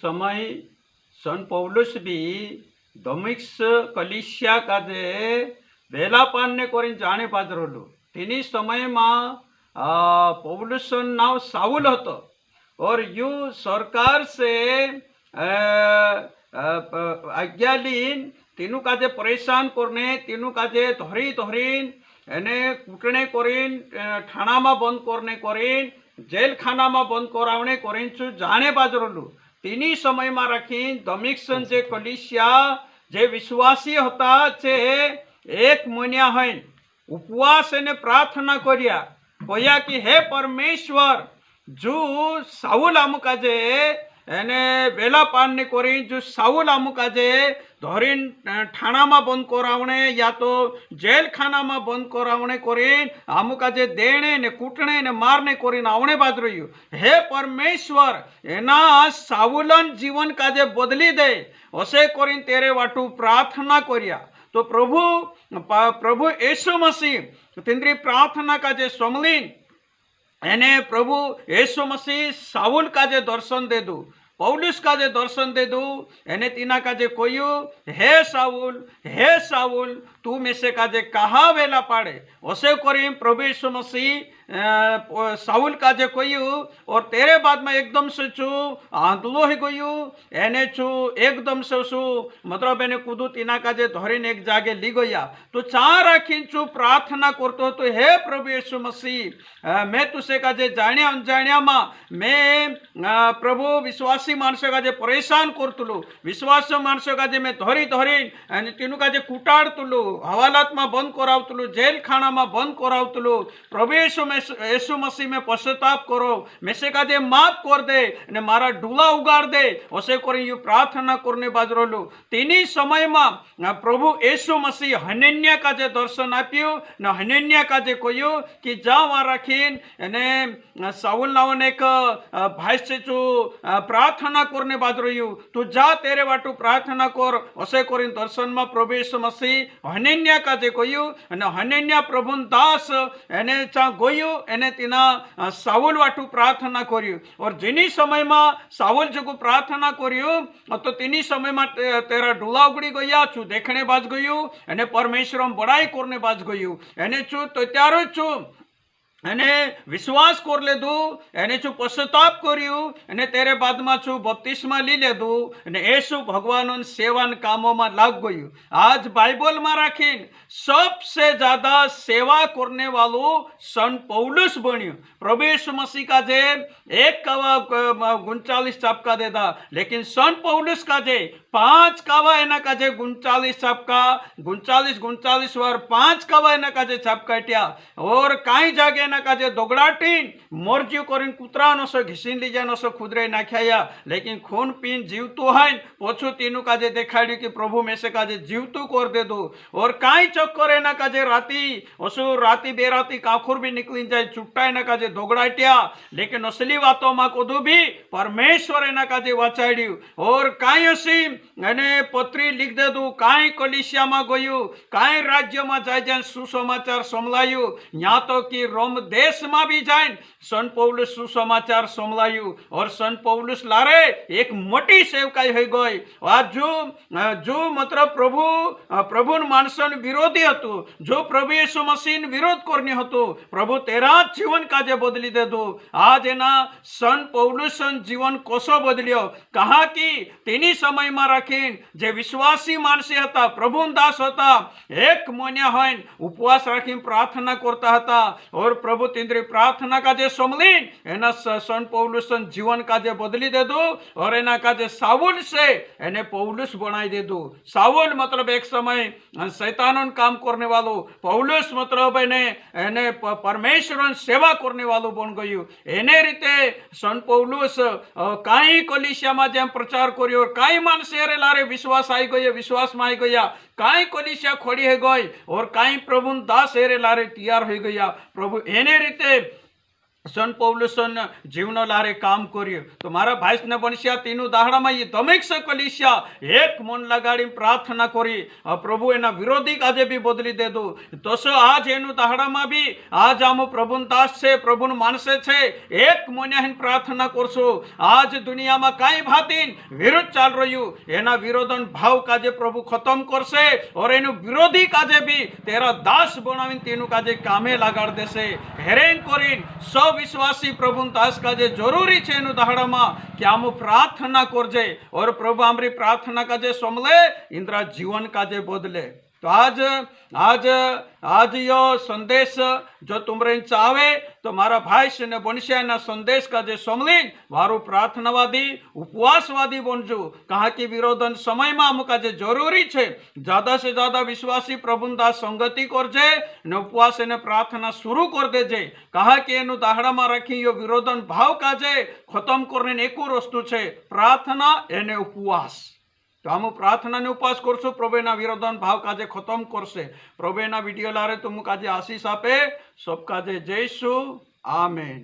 समय सन पौलुस भी दमिश्क कलिसिया काजे वेलापान ने कोरिन जाने पाजरोलु तेनी समय में पौलुस नाव साउल हतो और यू सरकार से आज्ञा लीन तीनू काजे परेशान करने तीनू काजे धरी धरीन एने कूटने करीन ठाणा में बंद करने करीन जेल खाना में बंद करावने करीन छू जाने बाजरोलु तीनी समय में रखीन दमिश्क जे कलिसिया जे विश्वासी होता चे एक महीना है उपवास ने प्रार्थना करिया कहिया कि हे परमेश्वर जो साउल आमुकाजे एने वेला पान ने करी जो साउल आमुकाजे धरीन ठाणा में बंद करावणे या तो जेल खाना में बंद करावणे करीन आमुकाजे देने ने कूटने ने मारने करीन आवणे बाद रह्यु हे परमेश्वर एना साउलन जीवन काजे बदली दे असे करीन तेरे वाटू प्रार्थना करिया तो प्रभु यीशु मसीह तिंद्री प्रार्थना काजे समलीन एने प्रभु यीशु मसीह साउल काजे दर्शन दे दू पौलुस काजे दर्शन दे दू एने तीना काजे कोयु हे साउल तू में से काजे कहा वेला पाड़े असे करी प्रभु यीशु मसीह साउल काजे कोयु और तेरे बाद में एकदम से छू आंदलो ही गयु एने छू एकदम से छू मतलब एने कूदू तीना काजे धरीने एक जागे ली गया तो चार आखिन छू प्रार्थना करतो तो हे प्रभु यीशु मसीह मैं तुसे काजे जाण्या अनजाण्या मा मैं प्रभु विश्वासी माणसो काजे परेशान करतुलु विश्वासी माणसो काजे मैं धरी धरी तीनू काजे कुटाड़तुलु हवालात में बंद करावतुलु जेल खाना में बंद करावतुलु प्रभु यीशु मसीह में पश्चाताप करो मैं से काजे माफ कर दे ने मारा डूला उगाड़ दे असे करी यू प्रार्थना करने बाजरोलु तीनी समय में प्रभु यीशु मसीह हनन्या काजे दर्शन आप्यु ने हनन्या काजे कह्यु कि जा वहां राखीन ने साउल नावन एक भाई से जो प्रार्थना करने बाजरोयु तू जा तेरे वाटू प्रार्थना कर असे करी दर्शन में प्रभु यीशु मसीह हनन्या काजे कह्यु ने हनन्या प्रभु दास एने चा गयो एने तीना साउल वाटू प्रार्थना कर्यु और जिनी समय में साउल जो प्रार्थना कर्यु तो तीनी समय में तेरा डूला उगड़ी गया छू देखने बाज गयु एने परमेश्वर बड़ाई करने बाज गयु एने छू तो त्यारो छू एने विश्वास कर ले दू एने छू पश्चाताप कर्यु एने तेरे बाद में छू बपतिस्मा ली ले दू एने येशु भगवान सेवान कामों में लाग गयु आज बाइबल में राखीन सबसे ज्यादा सेवा करने वालों सन पौलुस बन्यु प्रभु यीशु मसीह का जे एक कावा 39 चापका देता लेकिन सन पौलुस का जे 5 कावा एना का जे 39 चापका 39 वार 5 कावा एना का जे चापकाट्या और काई जागे एना का जे दोगड़ाटीन मरज्यू करीन कुतरा नसो घिसीन लीजा नसो खुदरे नाख्या लेकिन खून पीन जीवतु है पछू तीनू का जे देखाड्यु कि प्रभु में से का जे जीवतु कर दे दो और काई चक्कर एना का जे राती असु राती बेराती काखुर भी निकली जाए चुट्टा एना का जे दोगड़ाट्या लेकिन असली बातों में कदू भी परमेश्वर एना का जे वाचाड्यु और काई असी एने पत्री लिख दे दू काई कलिसिया में गयु काई राज्य में जाए सुसमाचार संभलायु यहाँ तो कि रोम देश में भी जाए सन पौलुस सुसमाचार संभलायु और सन पौलुस लारे एक मोटी सेवकाई हो गई आज जो मतलब प्रभु मानसन विरोधी हतु जो प्रभु यीशु मसीह विरोध करने हतु प्रभु तेरा जीवन काजे बदली दे दो आज एना सन पौलुस जीवन कसो बदलियो कहा कि तीनी समय में राखीन जे विश्वासी मानसी हता प्रभु दास हता एक महीना है उपवास राखीन प्रार्थना करता हता और प्रभु तिंद्री प्रार्थना का जे समलीन एना सन पौलुस जीवन का जे बदली दे दो और एना का जे साउल से एने पौलुस बनाई दे दो साउल मतलब एक समय शैतानन काम करने वालों पौलुस मतलब एने परमेश्वर सेवा करने वालों बन गयु एने रीते सन पौलुस काई कलिसिया में जेम प्रचार करियो और काई मानसे रे लारे विश्वास आई गयो विश्वास में आई गया काई कलिसिया खड़ी है गई और काई प्रभु दास एरे लारे तैयार हो गया प्रभु एने रीते सन पौलुसन जीवन लारे काम कर्यो तो मारा भाई ने बनस्या तीनू दाहड़ा में ये दमेक से कलिसिया एक मन लगाड़ी प्रार्थना करी प्रभु एना विरोधी काजे भी बदली दे दो तो सो आज एनु दाहड़ा में भी आज आम प्रभु दास छे प्रभु मानसे छे एक मन्याहीन प्रार्थना करशो आज दुनिया में कई भातीन विरोध चाल रह्यु एना विरोधन भाव काजे प्रभु खत्म करशे और एनु विरोधी काजे भी तेरा दास बनावीने तेनु काजे कामे लगाड़ देशे हेरेन करीन सब विश्वासी प्रभु दास काजे जरूरी है दाहड़ा में कि आम प्रार्थना करजे और प्रभु आमरी प्रार्थना काजे समले इंद्रा जीवन काजे बदले तो आज आज आज यो संदेश जो तुमरे चाहे तो मारा भाई से ने बनशा ना संदेश का जे समली वारू प्रार्थनावादी उपवासवादी बनजो कहा कि विरोधन समय में अमुक जे जरूरी है ज्यादा से ज्यादा विश्वासी प्रभुदास संगति करजे ने उपवास ने प्रार्थना शुरू कर देजे कहा कि एनु दाहड़ा में रखी यो विरोधन भाव काजे खत्म करने एक वस्तु है प्रार्थना एने उपवास तो हम प्रार्थना ने उपवास करशो प्रभु एना विरोधन भाव काजे खत्म करशे प्रभु एना विडियो लारे तुम काजे आशीष आपे सब काजे जय यीशु आमेन।